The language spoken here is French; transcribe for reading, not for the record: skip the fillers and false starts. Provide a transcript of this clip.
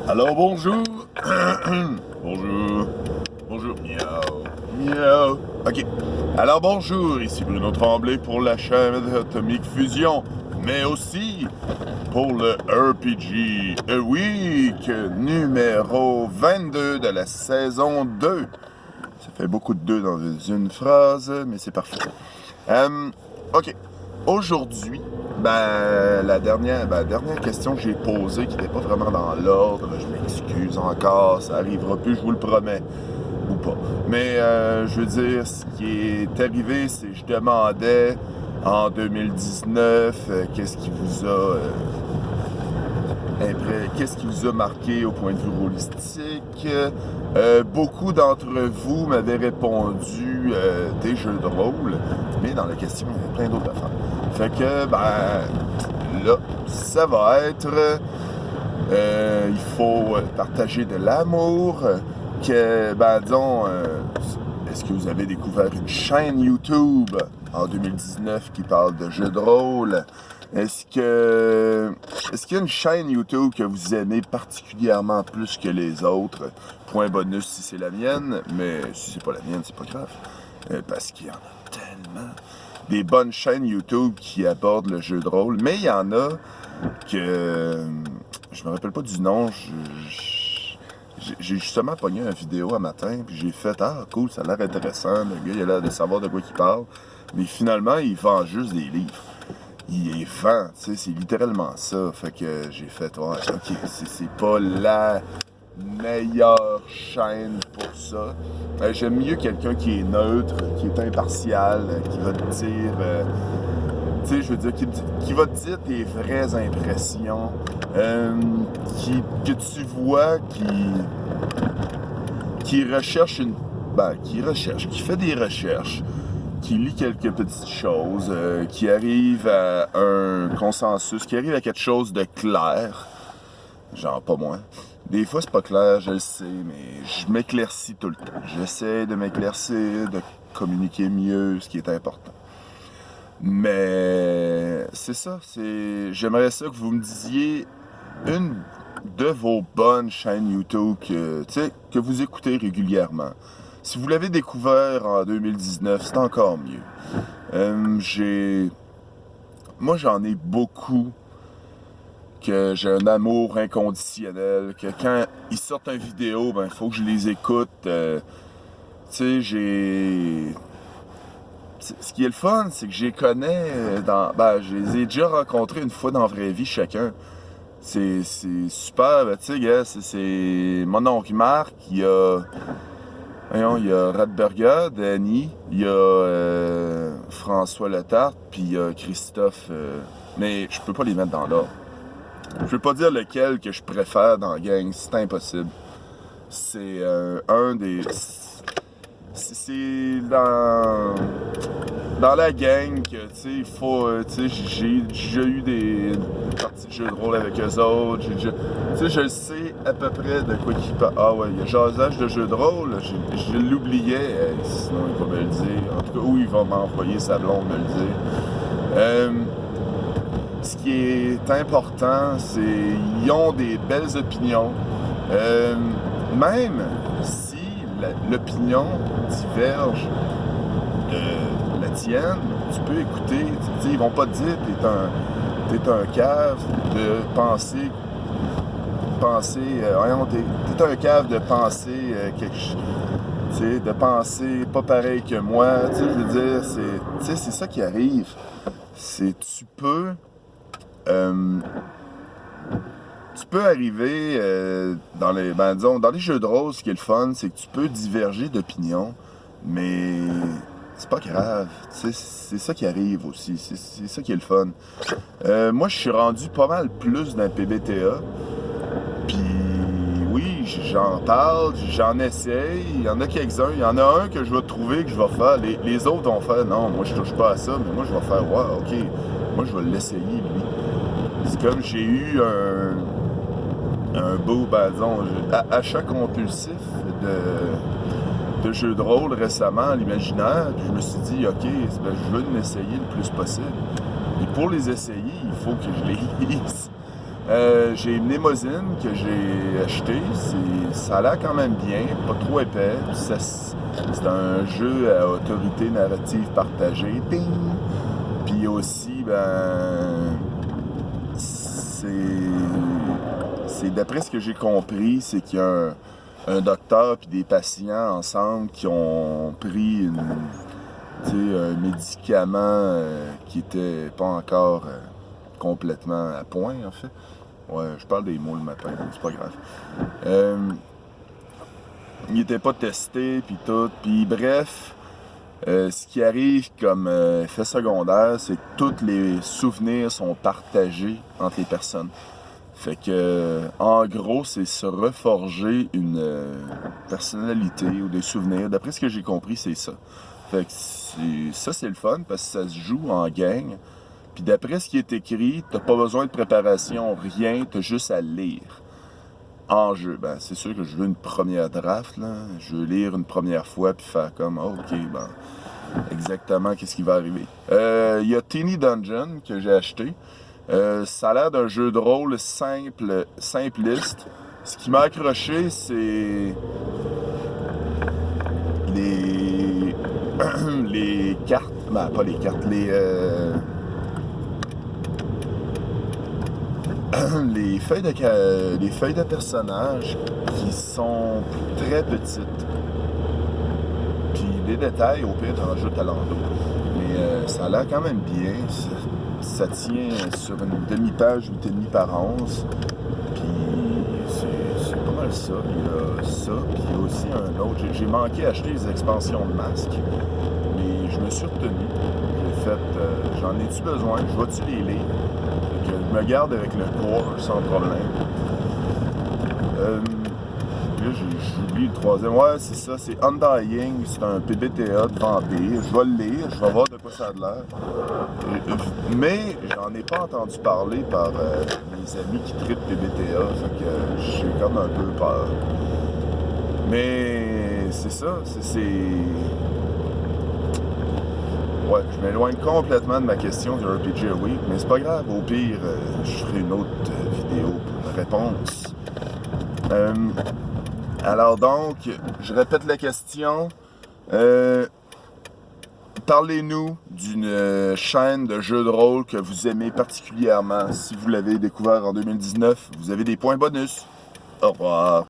Alors bonjour. Bonjour. Bonjour. Miaou. Miaou. Ok. Alors bonjour, ici Bruno Tremblay pour la chaîne Atomic Fusion, mais aussi pour le RPG A Week numéro 22 de la saison 2. Ça fait beaucoup de 2 dans une phrase, mais c'est parfait. Ok. Aujourd'hui, la dernière question que j'ai posée, qui n'était pas vraiment dans l'ordre, je m'excuse encore, ça arrivera plus, je vous le promets, ou pas. Mais je veux dire, ce qui est arrivé, c'est que je demandais en 2019 qu'est-ce qui vous a marqué au point de vue rôlistique. Beaucoup d'entre vous m'avaient répondu des jeux de rôle, mais dans la question, il y avait plein d'autres affaires. Fait que, là, ça va être... il faut partager de l'amour, que, disons... est-ce que vous avez découvert une chaîne YouTube en 2019 qui parle de jeux de rôle? Est-ce qu'il y a une chaîne YouTube que vous aimez particulièrement plus que les autres? Point bonus si c'est la mienne, mais si c'est pas la mienne, c'est pas grave. Parce qu'il y en a tellement des bonnes chaînes YouTube qui abordent le jeu de rôle, mais il y en a que je me rappelle pas du nom. J'ai justement pogné une vidéo un matin, puis j'ai fait « Ah, cool, ça a l'air intéressant, le gars, il a l'air de savoir de quoi il parle. » Mais finalement, il vend juste des livres. Il les vend, tu sais, c'est littéralement ça. Fait que j'ai fait « Ouais, ok, c'est pas la meilleure chaîne pour ça. J'aime mieux quelqu'un qui est neutre, qui est impartial, qui va te dire... tu sais, je veux dire, qui va te dire tes vraies impressions, que tu vois, qui recherche qui fait des recherches, qui lit quelques petites choses, qui arrive à un consensus, qui arrive à quelque chose de clair. Genre, pas moi. Des fois, c'est pas clair, je le sais, mais je m'éclaircis tout le temps. J'essaie de m'éclaircir, de communiquer mieux, ce qui est important. Mais c'est ça, j'aimerais ça que vous me disiez une de vos bonnes chaînes YouTube que vous écoutez régulièrement. Si vous l'avez découvert en 2019, c'est encore mieux. Moi, j'en ai beaucoup que j'ai un amour inconditionnel, que quand ils sortent une vidéo, il faut que je les écoute. Ce qui est le fun, c'est que je les connais je les ai déjà rencontrés une fois dans la vraie vie chacun. C'est super, c'est mon oncle Marc, il y a Radberger, Danny, il y a François Letarte, puis il y a Christophe, mais je peux pas les mettre dans l'ordre. Je peux pas dire lequel que je préfère dans la gang, c'est impossible. C'est un des... C'est dans la gang que, il faut, j'ai déjà eu des parties de jeux de rôle avec eux autres, je sais à peu près de quoi ils parlent. Ah ouais, il y a jasage de jeux de rôle, je l'oubliais, sinon il va me le dire, en tout cas, ou il va m'envoyer sa blonde me le dire. Ce qui est important, c'est qu'ils ont des belles opinions, même si l'opinion diverge de la tienne, tu peux écouter, ils vont pas te dire t'es un cave de penser, t'es un cave de penser de penser pas pareil que moi, je veux dire, c'est ça qui arrive, tu peux arriver dans les jeux de rôle, ce qui est le fun, c'est que tu peux diverger d'opinion, mais c'est pas grave. C'est ça qui arrive aussi. C'est ça qui est le fun. Moi, je suis rendu pas mal plus d'un PBTA. Puis oui, j'en parle, j'en essaye. Il y en a quelques-uns. Il y en a un que je vais trouver, que je vais faire. Les autres vont faire, non, moi je touche pas à ça, mais moi je vais faire, wow, ok, moi je vais l'essayer, lui. C'est comme j'ai eu un beau, achat compulsif de jeux de rôle récemment à l'imaginaire, puis je me suis dit, ok, je veux l'essayer le plus possible. Et pour les essayer, il faut que je les lise. J'ai une limousine que j'ai achetée. Ça a l'air quand même bien, pas trop épais. C'est un jeu à autorité narrative partagée. Ding! Puis aussi, c'est d'après ce que j'ai compris, c'est qu'il y a un docteur puis des patients ensemble qui ont pris un médicament qui était pas encore complètement à point, en fait. Ouais, je parle des mots le matin, c'est pas grave. Il n'était pas testé, puis tout. Puis bref, ce qui arrive comme effet secondaire, c'est que tous les souvenirs sont partagés entre les personnes. Fait que, en gros, c'est se reforger une personnalité ou des souvenirs. D'après ce que j'ai compris, c'est ça. Fait que c'est le fun parce que ça se joue en gang. Puis d'après ce qui est écrit, t'as pas besoin de préparation, rien, t'as juste à lire. En jeu, c'est sûr que je veux une première draft, là. Je veux lire une première fois puis faire comme, ok, exactement qu'est-ce qui va arriver. Il y a Teeny Dungeon que j'ai acheté. Ça a l'air d'un jeu de rôle simpliste. Ce qui m'a accroché, c'est les les cartes, pas les cartes, les feuilles de personnages qui sont très petites. Puis les détails, au pire, t'en rajoutes à l'endos. Mais ça a l'air quand même bien. Ça tient sur une demi-page, 8,5 par 11. Puis c'est pas mal ça. Il y a ça, puis il y a aussi un autre. J'ai manqué acheter les expansions de masques, mais je me suis retenu. J'ai fait, j'en ai-tu besoin? Je vais-tu les lire? Donc, je me garde avec le core sans problème. Là, j'ai oublié le troisième. Ouais, c'est ça, c'est Undying. C'est un PBTA de vampire. Je vais le lire, je vais voir de quoi ça a l'air. Mais j'en ai pas entendu parler par mes amis qui trippent PBTA. Fait que j'ai comme un peu peur. Mais c'est ça, Ouais, je m'éloigne complètement de ma question du RPG Week, mais c'est pas grave. Au pire, je ferai une autre vidéo pour une réponse. Alors donc, je répète la question. Parlez-nous d'une chaîne de jeux de rôle que vous aimez particulièrement. Si vous l'avez découvert en 2019, vous avez des points bonus. Au revoir.